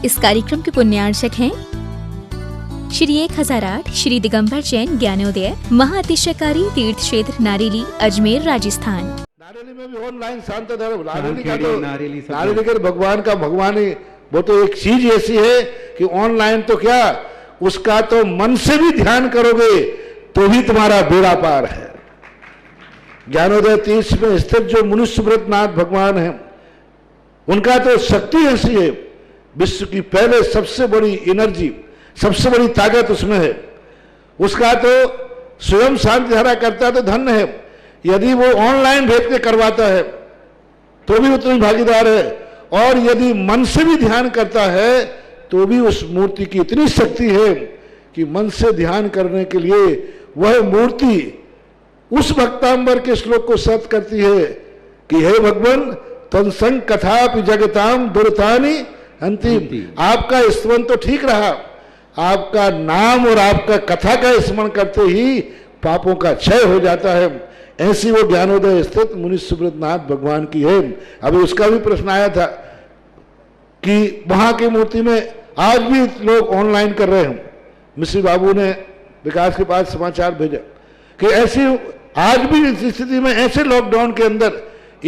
इस कार्यक्रम के पुण्यार्चक हैं श्री 1008 श्री दिगंबर जैन ज्ञानोदय महाअतिशयकारी तीर्थ क्षेत्र नारेली अजमेर राजस्थान। नारेली में भी ऑनलाइन शांत धर्म नारेली का भगवान का भगवान ही वो तो एक चीज ऐसी है कि ऑनलाइन तो क्या उसका तो मन से भी ध्यान करोगे तो भी तुम्हारा बेड़ा पार है। ज्ञानोदय तीर्थ में स्थित जो मुनिसुब्रतनाथ भगवान है उनका तो शक्ति ऐसी है, विश्व की पहले सबसे बड़ी एनर्जी सबसे बड़ी ताकत उसमें है। उसका तो स्वयं शांति धारा करता तो धन्य है, यदि वो ऑनलाइन भेज के करवाता है तो भी उतनी भागीदार है, और यदि मन से भी ध्यान करता है तो भी उस मूर्ति की इतनी शक्ति है कि मन से ध्यान करने के लिए वह मूर्ति उस भक्तांबर के श्लोक को सत करती है कि हे भगवान तत्संग कथापि जगताम दुर्तानि अंतिम। आपका स्मरण तो ठीक रहा, आपका नाम और आपका कथा का स्मरण करते ही पापों का क्षय हो जाता है। ऐसी वो ज्ञानोदय स्थित मुनिसुब्रतनाथ भगवान की है। अभी उसका भी प्रश्न आया था कि वहां की मूर्ति में आज भी लोग ऑनलाइन कर रहे हैं। मिश्री बाबू ने विकास के पास समाचार भेजा कि ऐसी आज भी इस स्थिति में ऐसे लॉकडाउन के अंदर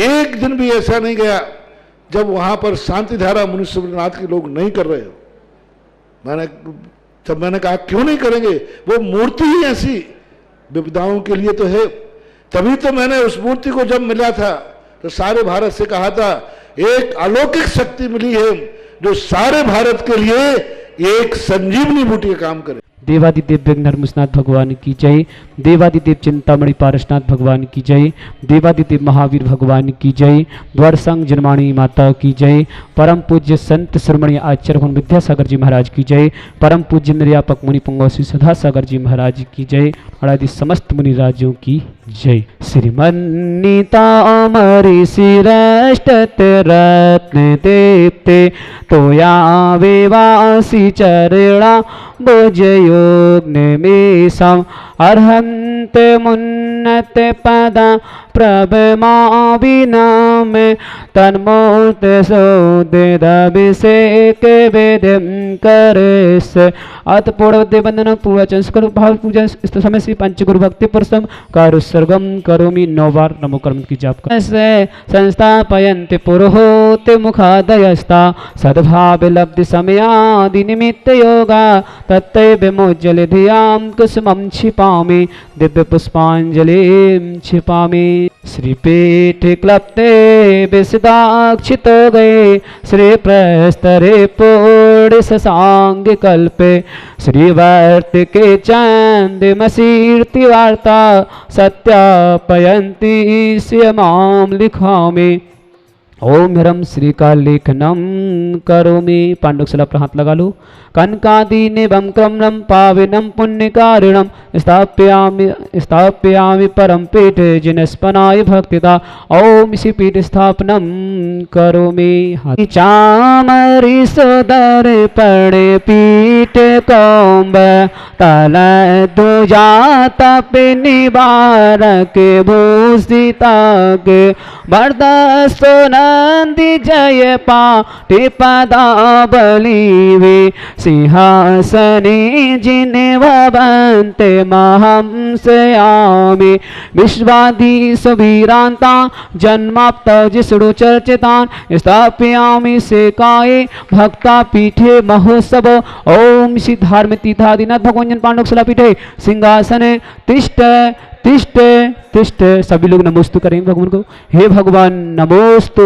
एक दिन भी ऐसा नहीं गया जब वहां पर शांति धारा मुनिसुब्रतनाथ के लोग नहीं कर रहे हो। मैंने कहा क्यों नहीं करेंगे, वो मूर्ति ही ऐसी विपदाओं के लिए तो है। तभी तो मैंने उस मूर्ति को जब मिला था तो सारे भारत से कहा था एक अलौकिक शक्ति मिली है जो सारे भारत के लिए एक संजीवनी बूटी का काम करे। देवादिदेव विघ्नहरमुसनाथ भगवान की जय, देवादिदेव चिंतामणि पारसनाथ भगवान की जय, देवादिदेव महावीर भगवान की जय, द्वारसंग जन्माणी माता की जय, परम पूज्य संत शिरोमणि आचार्य विद्यासागर जी महाराज की जय, परम पूज्य निर्यापक मुनि पुंगव श्री सदासागर जी महाराज की जय, आदि समस्त मुनि राजों की जय। श्रीमन्नीता अमरी श्रेष्ठते रत्न देवते तोया वेवासी चरणा भोजयोग निमेषम अर्हंत मुन्नत पदा प्रभमाविनाम तन्मूर्त सौदेदाभिषेक वेदम करेस। अत पूर्वदे वंदन पूजा संस्कार भाव पूजा इस समय श्री पंचगुरु भक्ति पुरुषम कारुसर्गम करोमि 9 बार नमो कर्म की जाप कर संस्थापयन्ति पुरोहोति मुखादयस्ता सद्भाव लब्धि समयादि निमित्त योगा तत्ते विमोज्जल धियां कुसुमं क्षिपामि दिव्य पुष्पांजलिं क्षिपामि। श्रीपीठ क्लप्ते विशदाक्षितो गए श्री प्रस्तरे पूर्ण शशांग कल्पे श्रीवर्त के चंद मसीर्ति वार्ता सत्यापयन्ति श्यमाम लिखामि। ओम ह्रम श्रीकालेखनम करोमि। पांडुकशला पर हाथ लगा लो। कनकादीनिवं क्रमणं पाविनं पुण्यकारिणं स्थापयामि परम पीठे जिनस्पनाय भक्तिदा। ओम इसी पीठ स्थापनम करोमि। चामरी सुदर पड़े पीठ कौम्ब तल ध्वजा तप निवारक भूषिता के वरदस्तो नंदी जय पाठि पदावली वे सिंहासने जिन भवन्ते महंसयामि। विश्वाधीश वीरांता जन्माप्त जिष्णु चर्चितान् स्थापयामि सेकाये भक्ता पीठे महोत्सव। ओम श्री धार्म तीर्थादिनाथ भगवान पांडुकशला पीठे सिंहासने तिष्ठ तिष्ठ तिष्ठ। सभी लोग नमोस्तु करेंगे भगवान को। हे भगवान नमोस्तु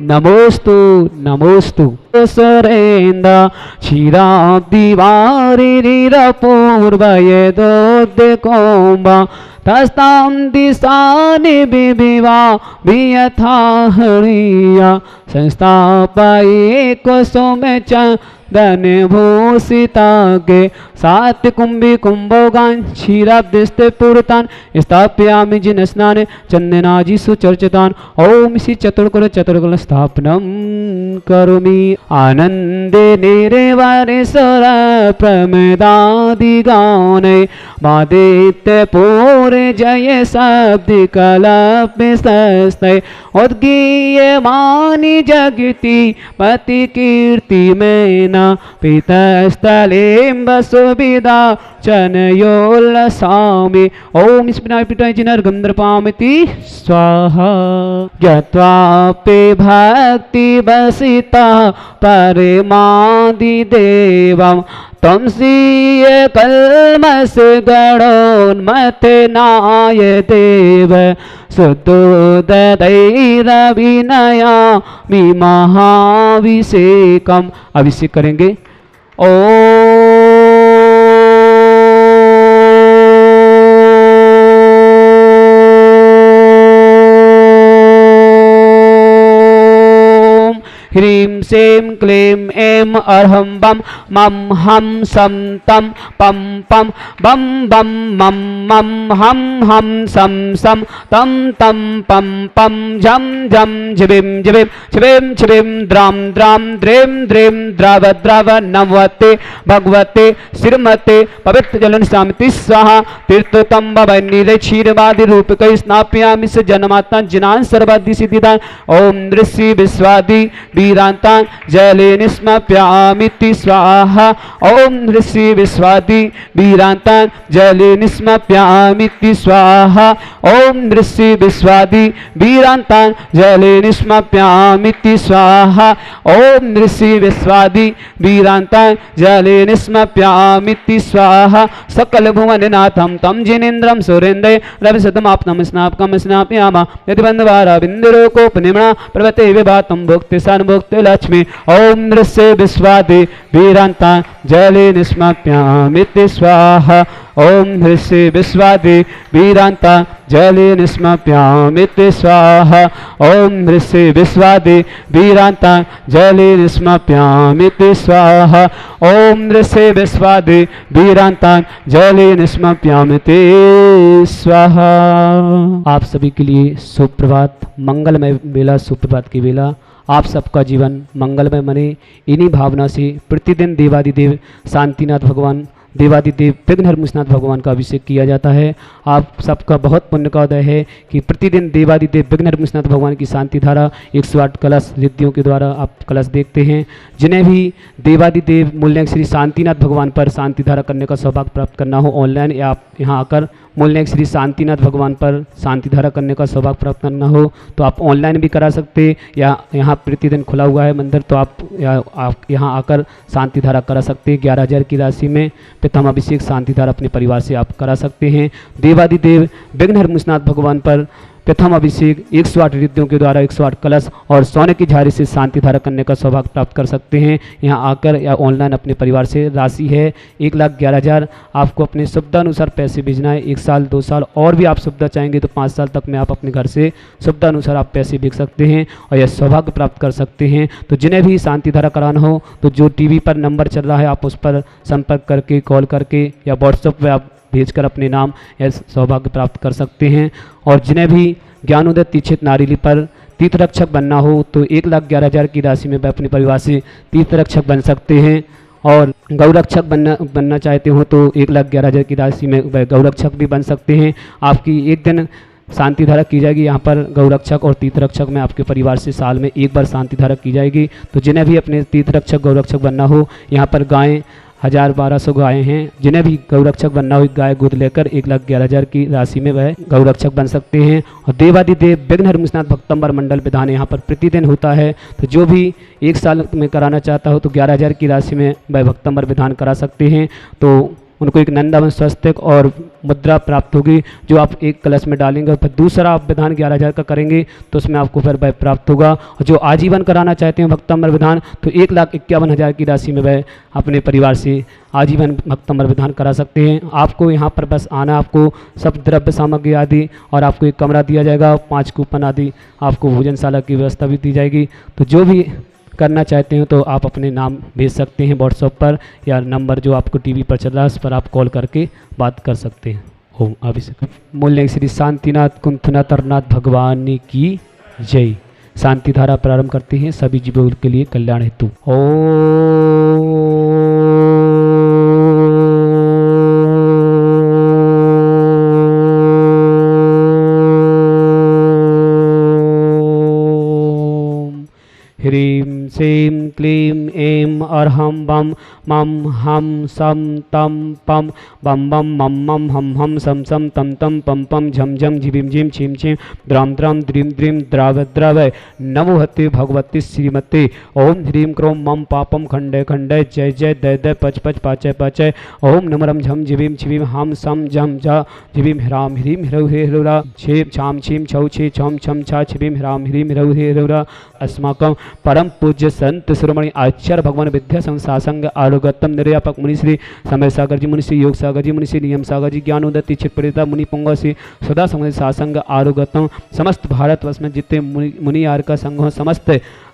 नमोस्तु नमोस्तु। सरेंदा क्षीराब्दी वारिपूर्व यदोद्य कौम्बा तस्तां दिशानि विविवा वियथा हरिया संस्थापये कुसुम चंदन भूषिता के सात कुंभी कुंभोगान क्षीराब्दिस्ते पूरतान स्थापयामि जिन स्नान चंदनाजी सुचर्चितान। ओम श्री चतुर्कुल स्थापनम करोमि। आनंदे निर्वारे स्वर प्रमदादि गाने मादित्य पूरे जय शब्द कलप सस्तय उद्गीय मानि जगति पति कीर्ति में न पितस्थलें सुविधा चनयोल्लसामि ओम स्पिनाय पिटाय जिनर्गंधर्पामिति स्वाहा ज्ञात्वापि भक्ति वसिता परमादि देवं तम सीय कल्मस गणोन्मथ नाय देव सुदोदरविनया मी महाभिषेकम। अभिषेक करेंगे। ह्रीं सें क्लीं ऐं अर्हं बम मम हम सम तम पम पम बम बम मम मम हम सम सम तम तम पम पम झम झम झिबिम झिबिम छिबिम छिबिम द्राम द्राम द्रेम द्रेम द्रव द्रव नवते भगवते श्रीमते पवित्र जलन शांति स्वाहा तीर्थतम भवनीरे क्षीरवादि रूप कई स्नाप्यामि स जनमाता जिनान सर्वादि सिद्धिदान ओम ऋषि विश्वादि वीरांतान जले निस्मप्यामिति स्वाहा ओम ऋषि विश्वादि वीरांतान जले निस्मप्यामिति स्वाहा ओम ऋषि विश्वादि वीरांतान जले निस्मप्यामिति स्वाहा ओम ऋषि विश्वादि वीरांतान जले निस्मप्यामिति स्वाहा सकल भुवननाथं तम जिनेन्द्रं सुरेन्द्रे रविशतमाप्तं स्नापकं स्नापयामा यदि बन्धवारा बिन्दुरोकोपनिम्ना प्रवते विभातं भुक्ति सन्भुक्ति लक्ष्मी ओम ऋषि विश्वादि वीरांतान जले निस्मप्यामिति स्वाहा ओम ऋषि विश्वादि वीरांतान जले निस्मप्यामिति स्वाहा ओम ऋषि विश्वादि वीरांतान जले निस्मप्यामिति स्वाहा ओम ऋषि विश्वादि वीरांतान जले निस्मप्यामिति स्वाहा। आप सभी के लिए सुप्रभात, मंगलमय बेला, सुप्रभात की बेला। आप सबका जीवन मंगलमय बने, इन्हीं भावना से प्रतिदिन देवादिदेव शांतिनाथ भगवान, देवादिदेव विघ्नहरमुषनाथ भगवान का अभिषेक किया जाता है। आप सबका बहुत पुण्य का उदय है कि प्रतिदिन देवादिदेव विघ्नहरमुषनाथ भगवान की शांति धारा 108 कलश रिद्धियों के द्वारा आप कलश देखते हैं। जिन्हें भी देवादिदेव मूल्यांक श्री शांतिनाथ भगवान पर शांति धारा करने का सौभाग्य प्राप्त करना हो, ऑनलाइन या आप यहाँ आकर मूल्यांक श्री शांतिनाथ भगवान पर शांति धारा करने का सौभाग्य प्राप्त करना हो तो आप ऑनलाइन भी करा सकते, या यहाँ प्रतिदिन खुला हुआ है मंदिर तो आप यहाँ आकर शांति धारा करा सकते। 11,000 की राशि में प्रथम अभिषेक शांति धारा अपने परिवार से आप करा सकते हैं। देवादिदेव विघ्नहरमुषनाथ भगवान पर प्रथम अभिषेक 108 रिद्धियों के द्वारा 108 कलश और सोने की झाड़ी से शांति धारा करने का सौभाग्य प्राप्त कर सकते हैं। यहाँ आकर या ऑनलाइन अपने परिवार से। राशि है 1,11,000। आपको अपने सुविधानुसार पैसे भेजना है। 1 साल 2 साल और भी आप सुविधा चाहेंगे तो 5 साल तक में आप अपने घर से सुविधानुसार आप पैसे भेज सकते हैं और यह सौभाग्य प्राप्त कर सकते हैं। तो जिन्हें भी शांति धारा कराना हो तो जो टीवी पर नंबर चल रहा है आप उस पर संपर्क करके, कॉल करके या व्हाट्सएप पर आप भेजकर अपने नाम या सौभाग्य प्राप्त कर सकते हैं। और जिन्हें भी ज्ञानोदय तीक्षित नारीली पर तीर्थ रक्षक बनना हो तो 1,11,000 की राशि में वह अपने परिवार से तीर्थ रक्षक बन सकते हैं। और गौरक्षक बनना चाहते हो तो 1,11,000 की राशि में वह गौरक्षक भी बन सकते हैं। आपकी एक दिन शांति धारा की जाएगी यहाँ पर गौरक्षक और तीर्थ रक्षक में। आपके परिवार से साल में एक बार शांति धारा की जाएगी। तो जिन्हें भी अपने तीर्थ रक्षक गौरक्षक बनना हो, यहाँ पर गायें 1,000-1,200 गायें हैं। जिन्हें भी गौरक्षक बनना हो गाय गोद लेकर 1,11,000 की राशि में वह गौरक्षक बन सकते हैं। और देवादिदेव विघ्नहरमुषनाथ भक्तंबर मंडल विधान यहाँ पर प्रतिदिन होता है। तो जो भी 1 साल में कराना चाहता हो तो 11,000 की राशि में वह भक्तंबर विधान करा सकते हैं। तो उनको एक नंदावन स्वस्तिक और मुद्रा प्राप्त होगी जो आप एक कलश में डालेंगे और फिर दूसरा आप विधान 11,000 का करेंगे तो उसमें आपको फिर वह प्राप्त होगा। और जो आजीवन कराना चाहते हैं भक्तंबर विधान तो 1,51,000 की राशि में वह अपने परिवार से आजीवन भक्तंबर विधान करा सकते हैं। आपको यहाँ पर बस आना, आपको सब द्रव्य सामग्री आदि और आपको एक कमरा दिया जाएगा, 5 कूपन आदि, आपको भोजनशाला की व्यवस्था भी दी जाएगी। तो जो भी करना चाहते हो तो आप अपने नाम भेज सकते हैं व्हाट्सएप पर या नंबर जो आपको टीवी पर चल रहा है उस पर आप कॉल करके बात कर सकते हैं। ओम अभिषेक। मूल्य श्री शांतिनाथ कुंथनाथ अरनाथ भगवान की जय। शांति धारा प्रारंभ करते हैं सभी जीवों के लिए कल्याण हेतु। ह्रीं श्रीं क्लीं ऐं अर्हं बम मम हम सम तम पम बम बम मम मम हम हम सम सम तम तम पम पम झम झम झिम झिम छिम छिम द्राम द्राम द्रीम द्रीम द्राव द्राव नमो हते भगवती श्रीमते। ओम ह्रीं क्रोम मम पापम खंडे खंडे जय जय दय दय पच पच पाचय पाचय। ओम नमरम झम झिम छिम हम सम झम झा झिम ह्राम ह्रीं ह्रौ हे ह्रौरा छेम छाम छीम छौ छे छम छम छा छिम ह्राम ह्रीं ह्रौ हे ह्रौरा। अस्माकं परम पूज्य संत शिरोमणि आचार्य भगवान विद्या संसासंग आरोगतम निर्यापक मुनि श्री समय सागर जी मुनि श्री योग सागर जी मुनि श्री नियम सागर जी ज्ञानोदत्ति चित्परिता मुनि पुंग श्री सदा समय सासंग आरोगतम समस्त भारतवर्ष में जितने मुनि आर का संघ समस्त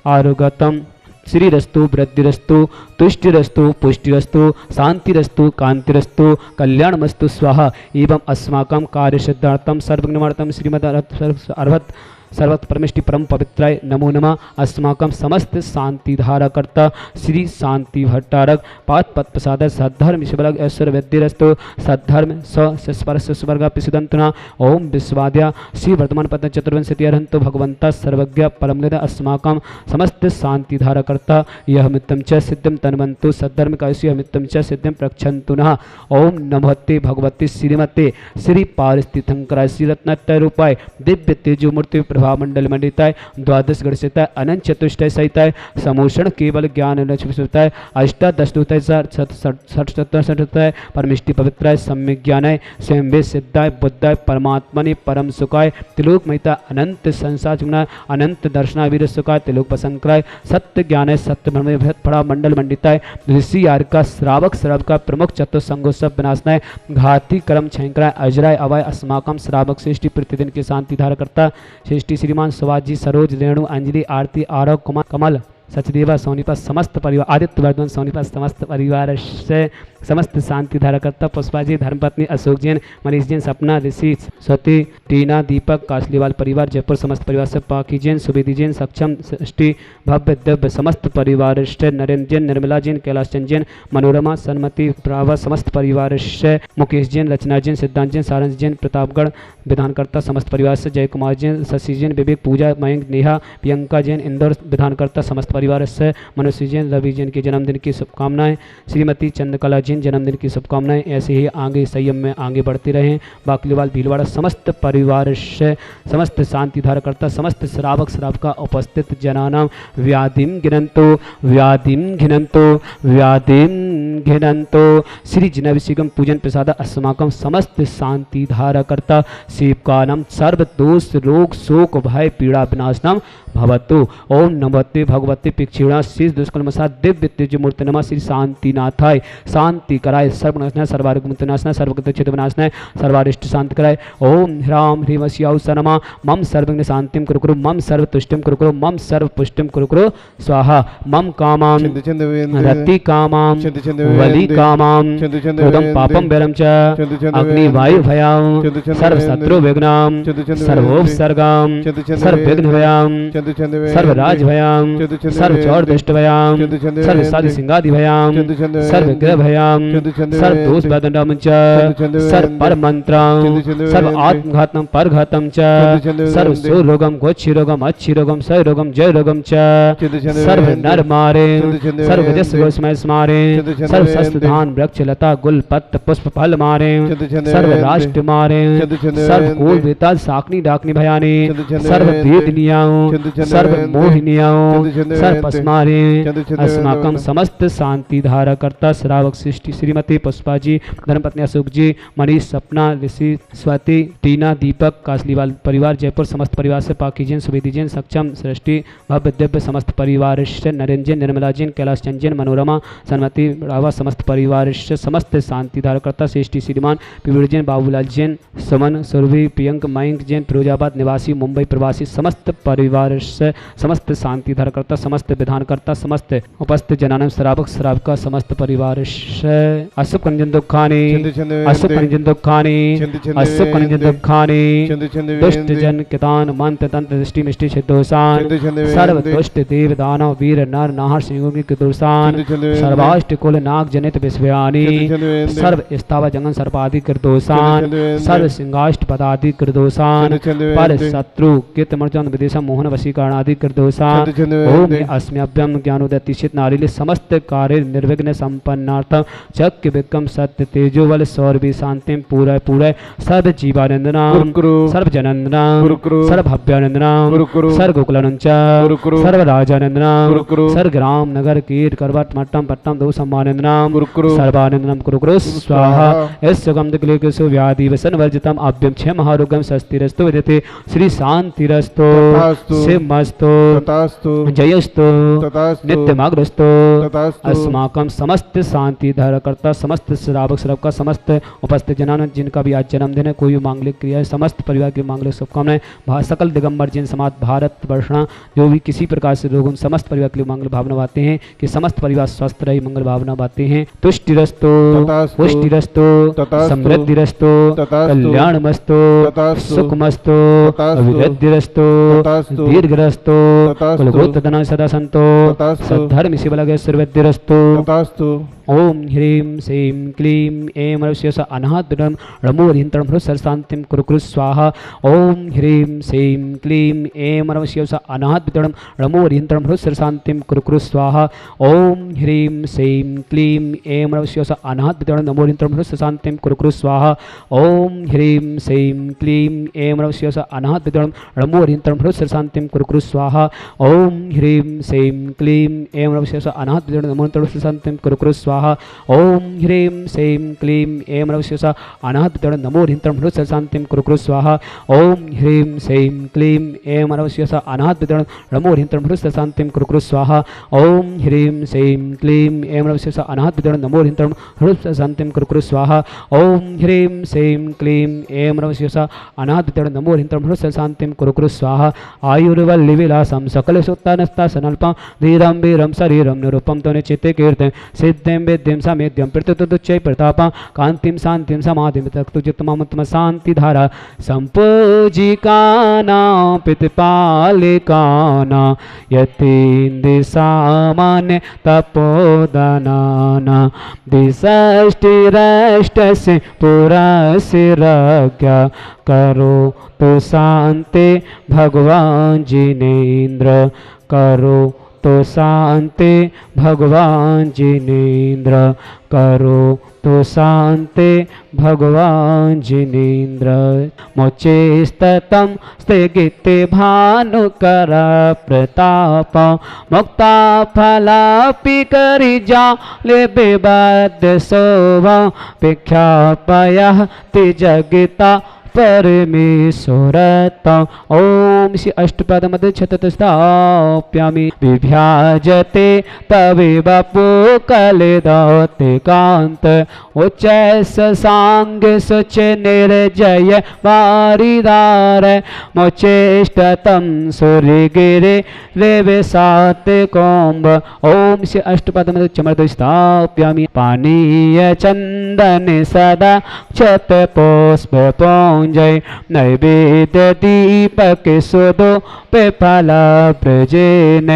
आरोगतम श्रीरस्तु वृद्धिरस्तु तुष्टिरस्तु पुष्टिरस्तु शांतिरस्तु कांतिरस्तु कल्याणमस्तु स्वाहा। एवं अस्माकं कार्यसिद्धार्थम सर्वज्ञार्थम श्रीमद अर्हत सर्वत परमेष्टि परम पवित्राय नमो नमः। अस्माकं समस्त शांति धाराकर्ता श्री शांति भट्टारक पाद पद प्रसाद सद्धर्म शिवलग ऐश्वर्य वैद्यरस्तु सद्धर्म स्पर्श स्वर्गापिसिदंतना। ओम विश्वाद्या श्री वर्तमान पद चतुर्विंशति अर्हंतो भगवंता सर्वज्ञ परमनिध अस्माकं समस्त शांति धाराकर्ता यह मित्तम च सिद्धम तन्वंतु सद्धर्म कायस्य मित्तम च सिद्धम प्रक्षन्तु नः। ओम नमोते भगवती श्रीमते श्री पारिस्थितंकराय श्री रत्नत्रय रूपाय दिव्य तेजो मूर्ति मंडल मंडिताय द्वादश गणसिताय अनंत चतुष्टय सहिताय समोषण केवल ज्ञान लक्ष्मीताय अष्टादश दूताय सठताय परमिष्टि पवित्राय सम्यक ज्ञानाय स्वयं सिद्धाय बुद्धाय परमात्मने परम सुखाय त्रिलोक महिता अनंत संसार अनंत दर्शनावीर सुखाय त्रिलोक पसंक्राय सत्य ज्ञानाय सत्य फड़ा मंडल मंडिताय ऋषि आर का श्रावक श्रव का प्रमुख चतुसंगोत्सव विनाशनाय घाती कर्म छंकराय अजराय अवाय अस्माकम श्रावक श्रेष्ठी प्रतिदिन के शांति धारा करता श्रेष्ठी श्रीमान सुभाजी सरोज रेणु अंजलि आरती आरव कुमार कमल सचदेवा सोनीपत समस्त परिवार आदित्य वर्धन सोनीपत समस्त परिवार से समस्त शांति धाराकर्ता पुष्पाजी धर्मपत्नी अशोक जैन मनीष जैन सपना ऋषि स्वती टीना दीपक कासलीवाल परिवार जयपुर समस्त परिवार से पाकी जैन सुवेदी जैन सक्षम सृष्टि भव्य दिव्य समस्त परिवार से नरेंद्र जैन निर्मला जैन कैलाश चंद जैन मनोरमा सन्मति प्रावा समस्त परिवार से मुकेश जैन रचना जैन सिद्धांत जैन सारंग जैन प्रतापगढ़ विधानकर्ता समस्त परिवार से जय कुमार जैन शशि जैन विवेक पूजा मयंक नेहा प्रियंका जैन इंदौर विधानकर्ता समस्त परिवार से मनुष्य जैन रवि जैन के जन्मदिन की शुभकामनाएं श्रीमती चंद्रकला जैन जन्मदिन की शुभकामनाएं ऐसे ही आगे संयम में आगे बढ़ते रहें। बाकलीवाल भीलवाड़ा समस्त परिवार से समस्त शांति धारकर्ता समस्त श्रावक श्रावका उपस्थित जनानां व्याधिम घिनंतो श्री जिनाभिषेकम पूजन प्रसाद अस्माकं समस्त शांति धारकर्ता सेवकानां सर्व दोष रोग शोक भय पीड़ा विनाशनम भवतु। ओम नमोते भगवते पिक्षिणा शीश दुष्कर्मसा दिव्य तेज मूर्ति नमः श्री शांतिनाथाय शांति कराय सर्वनाशनाय सर्वारिगमुक्तनाशनाय सर्वगत चित्त विनाशनाय सर्वारिष्ट शांति कराय। ओम ह्राम ह्रीम स्याउ सनमा मम सर्वज्ञ शांतिम कुरु मम सर्व तुष्टिम कुरु मम सर्व पुष्टिम कुरु स्वाहा। मम कामां रति कामां वली कामां कृतं पापं वैरं च अग्नि वायु भयां सर्व शत्रु विघ्नां सर्वोपसर्गां सर्व विघ्न भयां सर्व राज भयां सर्व चौर दुष्ट भयां सर्व साधि सिंगादि भयां सर्व ग्रह भयां सर्व दोष वदंडम च सर्व पर मंत्रं सर्व आत्मघातम परघातम च सर्व सो रोगम गोक्षी रोगम अच्छी रोगम सय रोगम जय रोगम च सर्व नर मारे सर्व जस गोस्मय स्मारे सर्व शस्त्र धान वृक्ष लता गुल पत्र पुष्प फल मारे सर्व राष्ट्र मारे सर्व कोल वेताल साकनी डाकनी भयानी सर्व वेद नियाओ सर्व मोहिनियाओं सर्व पस्मारे अस्माकं समस्त शांति धाराकर्ता श्रावक सृष्टि श्रीमती पुष्पाजी धर्मपत्नी अशोक जी मनीष सपना ऋषि स्वाति टीना दीपक कासलीवाल परिवार जयपुर समस्त परिवार से पाकी जैन सुवेदी जैन सक्षम सृष्टि भव्य दिव्य समस्त परिवार से नरेंद्र जैन निर्मला जैन कैलाश चंद जैन मनोरमा सन्मति रावा समस्त परिवार से समस्त शांति धाराकर्ता सृष्टि श्रीमान पिवड़ जैन बाबूलाल जैन सुमन सुरभि प्रियंक मयंक जैन फिरोजाबाद निवासी मुंबई प्रवासी समस्त परिवार समस्त शांति धरकर्ता समस्त विधानकर्ता समस्त उपस्थित जनानम श्रावक श्राविका समस्त परिवार असुख कंजन दुखानी असुख कंजन दुखानी असुख कंजन दुखानी दुष्ट जन कितान मंत्र तंत्र दृष्टि मिष्टि सिद्धोषान सर्व दुष्ट देव दानव वीर नर नाहर सिंहों की दुर्सान सर्वाष्ट कुल नाग जनित विश्वयानी सर्व स्थावर जंगन सर्पादि कृदोषान सर्व सिंहाष्ट पदादि कृदोषान पर शत्रु कित मर्जन विदेशम मोहन वशीकरणादि कृदोषान ओम अस्म्यभ्यम ज्ञानोदतिशित नारीले समस्त कार्य निर्विघ्न संपन्नार्थम चक्र विक्रम सत्य तेजोवल सौरभि शांतिम पूरा पूरा सर्व जीवानंदनाम सर्व जनंदनाम सर्व भव्यानंदनाम सर्व गोकुलानंच सर्व राजानंदनाम सर्व ग्राम नगर कीट करवट मट्टम पट्टम दो सम्मानंदनाम सर्वानंदनम कुरु कुरु स्वाहा इस सुगंध क्लेशो व्याधि वसन वर्जितम अभ्यम छह महारोगम स्वस्तिरस्तु विदते श्री शांतिरस्तु सिमस्तु जयस्तु नित्यमाग्रस्तु अस्माकं समस्त शांति धारकर्ता समस्त श्रावक श्रावक का समस्त उपस्थित जनानंद जिनका भी आज जन्मदिन है कोई मांगलिक क्रिया है समस्त परिवार की मांगलिक शुभकामनाएं सकल दिगंबर जिन समाज भारत वर्षणा जो भी किसी प्रकार से लोग उन समस्त परिवार के लिए मंगल भावना बातें हैं कि समस्त परिवार स्वस्थ रहे मंगल भावना बातें हैं तुष्टिरस्तु पुष्टिरस्तु समृद्धिरस्तु कल्याणमस्तु सुखमस्तु अभिवृद्धिरस्तु दीर्घरस्तु कुलगोत्रधनं सदा सन्तो सद्धर्म शिवलगे सर्वद्धिरस्तु ओम ह्रीं श्रीं क्लीं ऐं मनुष्यस अनाहद्रम रमोरिंत्रम हृत्सर शांतिम कुरु कुरु स्वाहा ओम ह्रीं श्रीं क्लीं ऐं मनुष्यस अनाहद्रम रमोरिंत्रम हृत्सर शांतिम कुरु कुरु स्वाहा ओम ह्रीं श्रीं क्लीं ऐं मनुष्यस अनाहद्रम रमोरिंत्रम हृत्सर शांतिम कुरु कुरु स्वाहा ओम ह्रीं श्रीं क्लीं ऐं मनुष्यस अनाहद्रम रमोरिंत्रम हृत्सर शांतिम कुरु कुरु स्वाहा ओम ह्रीं श्रीं क्लीं ऐं मनुष्यस अनाहद्रम रमोरिंत्रम हृत्सर शांतिम कुरु कुरु स्वाहा ओम ह्रीं श्रीं क्लीं ऐं मनुष्यस अनाहद्रम नमो ह्रीं हृत्सर शांतिम कुरु कुरु स्वाहा ओम ह्रीं श्रीं क्लीं ऐं मनुष्यस अनाहद्रम नमो ह्रीं हृत्सर शांतिम कुरु कुरु स्वाहा ओम ह्रीं श्रीं क्लीं ऐं मनुष्यस अनाहद्रम नमो ह्रीं हृत्सर शांतिम कुरु कुरु स्वाहा ओम ह्रीं श्रीं क्लीं ऐं मनुष्यस अनाहद्रम नमो ह्रीं हृत्सर शांतिम कुरु कुरु स्वाहा आयुर्वल्ली विलासम सकल सुत्तानस्ता सनल्पम धीरम वीरम शरीरम निरूपम तने चित्ते कीर्तन सिद्धिं वेद्यं सामेद्यं प्रत्युतुच्चै प्रतापं कांतिं शांतिं समाधिं तक्तुजितममुत्तम शांतिधारा संपूजिकानां पितृपालिकानां यतीन्द्रसामान्य तपोदनानां दिषष्टिरष्टस्य पुरस्य रज्ञा करो तो शांति भगवान जिनेन्द्र करो तो शांति भगवान जिनेन्द्र करो तो शांति भगवान जिनेन्द्र मोचेस्ततं स्थगिते भानुकर प्रताप मुक्ता फलापि करिजा ले बेबद्ध शोभा विख्यापयः तिजगिता परमेश्वरता ओम श्री अष्टपद मध्य छतस्थाप्यामि विभ्याजते तवेव पुकलिदते कांत उच्चैस सांग सुच निर्जय वारिदार मोचेष्टतं सूर्यगिरे रेवे सात कोम्ब ओम श्री अष्टपद मध्य चमर्द स्थाप्यामि पानीय चंदन सदा क्षत पुष्प जय नैवेद्य दीपक सुदो पे फला प्रजेन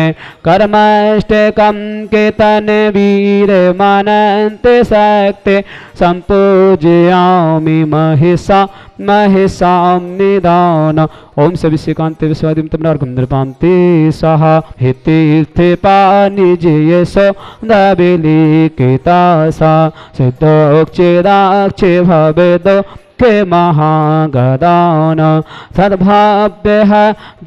कर्मष्टकम कीर्तन वीर मनंत शक्ति संपूजयामि महिषा महिषां निदान ओम सभी श्रीकांत विश्वादिम तमनार्घम नृपांते स्वाहा हितीर्थे पानिजयसो दाबिली केतासा सिद्धोक्षेदाक्षे भवेदो के महागदान सद्भाव्यः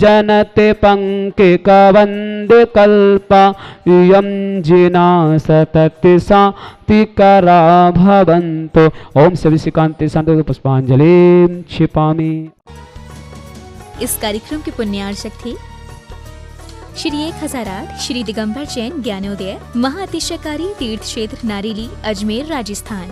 जनते पंकिकवन्दे कल्पा इयं जिना सतति शान्तिकरा भवन्तु ओम सभी श्रीकांत शांति पुष्पांजलिं क्षिपामि। इस कार्यक्रम के पुण्यार्चक थे श्री 1008 श्री दिगंबर जैन ज्ञानोदय महाअतिशयकारी तीर्थ क्षेत्र नारेली अजमेर राजस्थान।